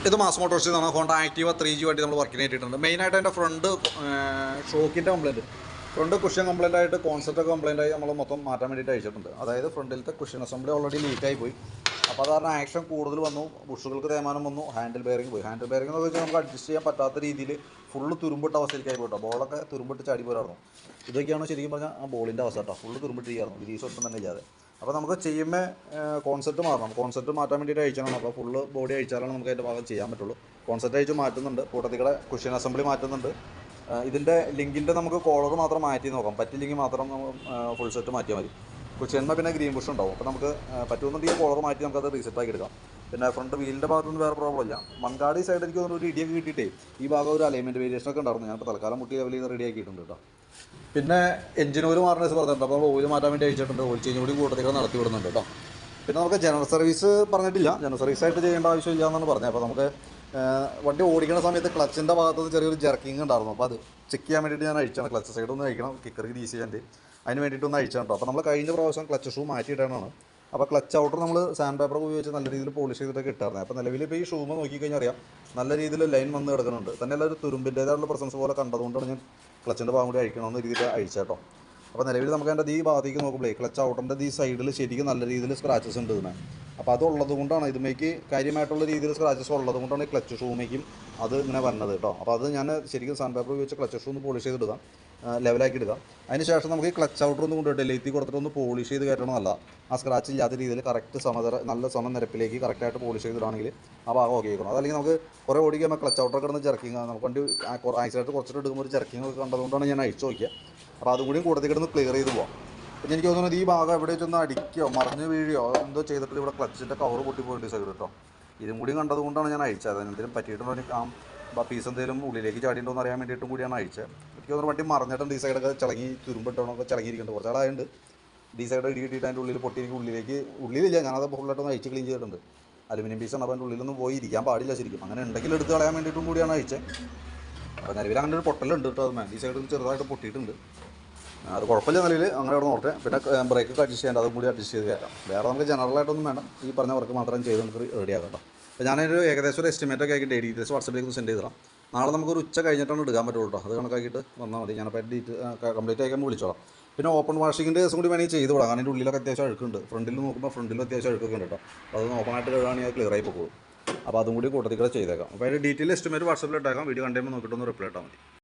ഇത് മാസ് മോട്ടോഴ്സിൽ നിന്നാണ് Honda Activa 3G വണ്ടി നമ്മൾ വർക്കിന് ആയിട്ടുണ്ട്. മെയിനായിട്ട് അതിൻ്റെ ഫ്രണ്ട് ഷോക്കിൻ്റെ കംപ്ലയിൻറ്റ്, ഫ്രണ്ട് കുഷൻ കംപ്ലയിൻ്റ് ആയിട്ട് കോൺസെപ്റ്റൊക്കെ കംപ്ലയിൻ്റ് ആയി നമ്മൾ മൊത്തം മാറ്റാൻ വേണ്ടിയിട്ട് അയച്ചിട്ടുണ്ട്. അതായത് ഫ്രണ്ടിലത്തെ കുഷൻ അസംബ്ലി ഓൾറെഡി ലീക്കായി പോയി. അപ്പോൾ അത് കാരണം ആക്ഷൻ കൂടുതൽ വന്നു, ബുഷുകൾക്ക് തേയ്മാനം വന്നു, ഹാൻഡിൽ ബെയറിംഗ് പോയി. ഹാൻഡിൽ ബെയറിംഗ് എന്ന് വെച്ചാൽ നമുക്ക് അഡ്ജസ്റ്റ് ചെയ്യാൻ പറ്റാത്ത രീതിയിൽ ഫുള്ള് തുരുമ്പിട്ട അവസ്ഥയിലേക്കായി പോയിട്ടോ. ബോളൊക്കെ തുരുമ്പിട്ട് ചാടി പോരായിരുന്നു. ഇതൊക്കെയാണ് ശരിക്കും പറഞ്ഞാൽ ആ ബോളിൻ്റെ അവസ്ഥ കേട്ടോ. ഫുള്ള് തുരുമ്പിട്ടിരിക്കുന്നു, ഗ്രീസ് ഒട്ടും തന്നെ ഇല്ലാതെ. അപ്പോൾ നമുക്ക് ചെയ്യുമ്പോൾ കോൺസെപ്റ്റ് മാറണം. കോൺസെപ്റ്റ് മാറ്റാൻ വേണ്ടിയിട്ട് അയച്ചാണ്. അപ്പോൾ ഫുള്ള് ബോഡി അയച്ചാലാണ് നമുക്ക് അതിൻ്റെ ഭാഗം ചെയ്യാൻ പറ്റുള്ളൂ. കോൺസെപ്റ്റ് അയച്ച് മാറ്റുന്നുണ്ട്, കൂട്ടത്തിക്കടെ കുഷൻ അസംബ്ലി മാറ്റുന്നുണ്ട്. ഇതിൻ്റെ ലിങ്കിൻ്റെ നമുക്ക് കോളർ മാത്രം മാറ്റി നോക്കാം. പറ്റില്ലെങ്കിൽ മാത്രം ഫുൾ സെറ്റ് മാറ്റിയാൽ മതി. കുഷ്യന്മ പിന്നെ ഗ്രീൻ ബുഷ് ഉണ്ടാവും. അപ്പോൾ നമുക്ക് പറ്റുമെന്നുണ്ടെങ്കിൽ കോളർ മാറ്റി നമുക്കത് റീസെറ്റാക്കി എടുക്കാം. പിന്നെ ഫ്രണ്ട് വീലിൻ്റെ ഭാഗത്തൊന്നും വേറെ പ്രോബ്ലം ഇല്ല. മൺകാടി സൈഡ് എനിക്ക് ഒരു ഇടിയൊക്കെ കിട്ടിയിട്ടേ ഈ ഭാഗം ഒരു അലൈൻമെൻറ്റ് വേരിയേഷനൊക്കെ ഉണ്ടായിരുന്നു. ഞാനിപ്പോൾ തൽക്കാലം മുട്ടി ലെവൽ ചെയ്ത് റെഡി ആക്കിയിട്ടുണ്ട് കേട്ടോ. പിന്നെ എഞ്ചിൻ ഓയിൽ മാറുന്ന പറഞ്ഞിട്ടുണ്ട്. അപ്പോൾ ഓയിൽ മാറ്റാൻ വേണ്ടി അയച്ചിട്ടുണ്ട്. ഓയിൽ ചേഞ്ച് കൂടി കൂട്ടത്തികൾ നടത്തി വിടുന്നുണ്ട് കേട്ടോ. പിന്നെ നമുക്ക് ജനറൽ സർവീസ് പറഞ്ഞിട്ടില്ല, ജനറൽ സർവീസായിട്ട് ചെയ്യേണ്ട ആവശ്യമില്ല എന്നാണ് പറഞ്ഞത്. അപ്പോൾ നമുക്ക് വണ്ടി ഓടിക്കുന്ന സമയത്ത് ക്ലച്ചിൻ്റെ ഭാഗത്ത് ചെറിയൊരു ജർക്കിങ് ഉണ്ടായിരുന്നു. അപ്പോൾ അത് ചെക്ക് ചെയ്യാൻ വേണ്ടിയിട്ട് ഞാൻ അയച്ചാണ്. ക്ലച്ച് സൈഡ് ഒന്ന് അയക്കണം, കിക്കർ ഗ്രീസ് ചെയ്യാൻ അതിന് വേണ്ടിയിട്ടൊന്ന് അയച്ചാണ് കേട്ടോ. അപ്പോൾ നമ്മൾ കഴിഞ്ഞ പ്രാവശ്യം ക്ലച്ച് ഷൂ മാറ്റിയിട്ടാണ്. അപ്പോൾ ക്ലച്ച് ഔട്ടർ നമ്മൾ സാൻഡ് പേപ്പർ ഉപയോഗിച്ച് നല്ല രീതിയിൽ പോളിഷ് ചെയ്തിട്ടൊക്കെ ഇട്ടായിരുന്നു. അപ്പോൾ നിലവിൽ ഇപ്പോൾ ഈ ഷൂമ നോക്കിക്കഴിഞ്ഞാൽ അറിയാം നല്ല രീതിയിൽ ലൈൻ വന്ന് കിടക്കുന്നുണ്ട്. തന്നെ എല്ലാവരും തുരുമ്പിൻ്റേതായിട്ടുള്ള പ്രസൻസ് പോലെ കണ്ടതുകൊണ്ടാണ് ഞാൻ ക്ലച്ചിൻ്റെ ഭാഗം കൂടി അഴിക്കണമെന്ന രീതിയിൽ അഴിച്ചേട്ടോ. അപ്പോൾ നിലവിൽ നമുക്ക് അതിൻ്റെ ഈ ഭാഗത്തേക്ക് നോക്കുമ്പോഴേ ക്ലച്ച് ഔട്ടറിൻ്റെ ഈ സൈഡിൽ ശരിക്കും നല്ല രീതിയിൽ സ്ക്രാച്ചസ് ഉണ്ട് ഇതിനെ. അപ്പോൾ അതുള്ളത് കൊണ്ടാണ് ഇതിലേക്ക് കാര്യമായിട്ടുള്ള രീതിയിൽ സ്ക്രാച്ചസ് ഉള്ളത് കൊണ്ടാണ് ഈ ക്ലച്ച് ഷൂമേക്കും അത് ഇങ്ങനെ വന്നത് കേട്ടോ. അപ്പോൾ അത് ഞാൻ ശരിക്കും സാൻഡ് പേപ്പർ ഉപയോഗിച്ച് ക്ലച്ച് ഷൂ ഒന്ന് പോളിഷ് ചെയ്തിടുക, ലെവലാക്കി ഇടുക. അതിന് ശേഷം നമുക്ക് ഈ ക്ലച്ച് ഔട്ടർ ഒന്ന് കൊണ്ടുപോയിട്ട് ലെയ്ത്തി കൊടുത്തിട്ട് ഒന്ന് പോളിഷ് ചെയ്ത് കയറ്റണം. നല്ല ആ സ്ക്രാച്ച് ഇല്ലാത്ത രീതിയിൽ കറക്റ്റ് നല്ല സമനിരപ്പിലേക്ക് കറക്റ്റായിട്ട് പോളിഷ് ചെയ്തിടുകയാണെങ്കിൽ ആ ഭാഗം ഓക്കെ ആക്കണം. അതല്ലെങ്കിൽ നമുക്ക് കുറേ ഓടിക്കുമ്പോൾ ക്ലച്ച് ഔട്ടർ കിടന്ന് ജർക്കിങ് നമുക്ക് വണ്ടി ആക്സിഡൻറ്റ് കുറച്ചിട്ട് എടുക്കുമ്പോൾ ഒരു ജർക്കിങ് ഒക്കെ കണ്ടതുകൊണ്ടാണ് ഞാൻ അഴിച്ചു നോക്കിയത്. അപ്പോൾ അതും കൂടി കൂടുതൽ കിടന്ന് ക്ലിയർ ചെയ്ത് പോകാം. പിന്നെ എനിക്ക് തോന്നുന്നത് ഈ ഭാഗം എവിടെ വെച്ചൊന്ന് അടിക്കുകയോ മറിഞ്ഞ് വീഴുകയോ എന്തോ ചെയ്തിട്ട് ഇവിടെ ക്ലച്ചിൻ്റെ കവർ പൊട്ടിപ്പോയിട്ട് സൈഡ് കേട്ടോ. ഇതും കൂടി കണ്ടതുകൊണ്ടാണ് ഞാൻ അയച്ചത്. എന്തെങ്കിലും പറ്റിയിട്ടുണ്ടോ പീസ് എന്തെങ്കിലും ഉള്ളിലേക്ക് ചാടിയിട്ടുണ്ടോ എന്ന് അറിയാൻ വേണ്ടിയിട്ടും കൂടിയാണ് അയച്ചത്. എനിക്ക് തോന്നുന്നു വണ്ടി മറിഞ്ഞിട്ടുണ്ട്. ഈ സൈഡൊക്കെ ചളങ്ങി തുരുമ്പിട്ടോണൊക്കെ ചളങ്ങിയിരിക്കുന്നുണ്ട്. കുറച്ചാളായുണ്ട് ഈ സൈഡ് ഇടി കിട്ടിയിട്ട് അതിൻ്റെ ഉള്ളിൽ പൊട്ടിയിരിക്കും. ഉള്ളിലില്ല, ഞാനത് ഫുള്ളായിട്ടൊന്ന് അയച്ച് ക്ലീൻ ചെയ്തിട്ടുണ്ട്. അലുമിനിയം പീസാണ്. അപ്പോൾ അതിൻ്റെ ഉള്ളിലൊന്നും പോയി ഇരിക്കാൻ പാടില്ല ശരിക്കും. അങ്ങനെ ഉണ്ടെങ്കിൽ എടുത്ത് കളയാൻ വേണ്ടിയിട്ടും കൂടിയാണ് അയച്ചത്. അപ്പോൾ നിലവിൽ അങ്ങനെ ഒരു പൊട്ടലുണ്ട് കേട്ടോ. അത് ഈ സൈഡിൽ ചെറുതായിട്ട് പൊട്ടിയിട്ടുണ്ട്. അത് കുഴപ്പമില്ല നിലയിൽ അങ്ങനെ അവിടെ നോക്കട്ടെ. പിന്നെ ബ്രേക്കൊക്കെ അഡ്ജസ്റ്റ് ചെയ്യേണ്ട, അതും കൂടി അഡ്ജസ്റ്റ് ചെയ്ത് കയറ്റാം. വേറെ നമുക്ക് ജനറലായിട്ടൊന്നും വേണം, ഈ പറഞ്ഞ വർക്ക് മാത്രം ചെയ്ത് നമുക്ക് റെഡി ആക്കാം കേട്ടോ. അപ്പോൾ ഞാനൊരു ഏകദേശം ഒരു എസ്റ്റിമേറ്റൊക്കെ ആക്കിയിട്ട് ഡീറ്റെയിൽസ് വാട്സപ്പിലേക്ക് സെൻഡ് ചെയ്തിടാം. നാളെ നമുക്കൊരു ഉച്ച കഴിഞ്ഞിട്ടാണ് എടുക്കാൻ പറ്റുള്ളൂ കേട്ടോ. അത് കണക്കാക്കിയിട്ട് വന്നാൽ മതി. ഞാനപ്പോൾ കംപ്ലീറ്റ് ആക്കാൻ വിളിച്ചോളാം. പിന്നെ ഓപ്പൺ വാഷിങ്ങിൻ്റെ ദിവസം കൂടി വേണമെങ്കിൽ ചെയ്ത് വിടാം. കാരണം അതിൻ്റെ ഉള്ളിലൊക്കെ അത്യാവശ്യം അഴുക്കുണ്ട്. ഫ്രണ്ടിൽ നോക്കുമ്പോൾ ഫ്രണ്ടിലും അത്യാവശ്യം അഴുക്കൊക്കെ ഉണ്ട് കേട്ടോ. അപ്പോൾ അതൊന്ന് ഓപ്പണായിട്ട് കഴുകുകയാണെങ്കിൽ അത് ക്ലിയർ ആയി പോകും. അപ്പോൾ അതും കൂടി കൂട്ടത്തിൽ ചെയ്തേക്കാം. അപ്പോൾ അതിൻ്റെ ഡീറ്റെയിൽ എസ്റ്റിമേറ്റ് വാട്സപ്പിൽ ഇട്ടേക്കാം. വീഡിയോ കണ്ടുമ്പോൾ നോക്കിയിട്ടൊന്ന് റിപ്ലൈ ഇട്ടാൽ മതി.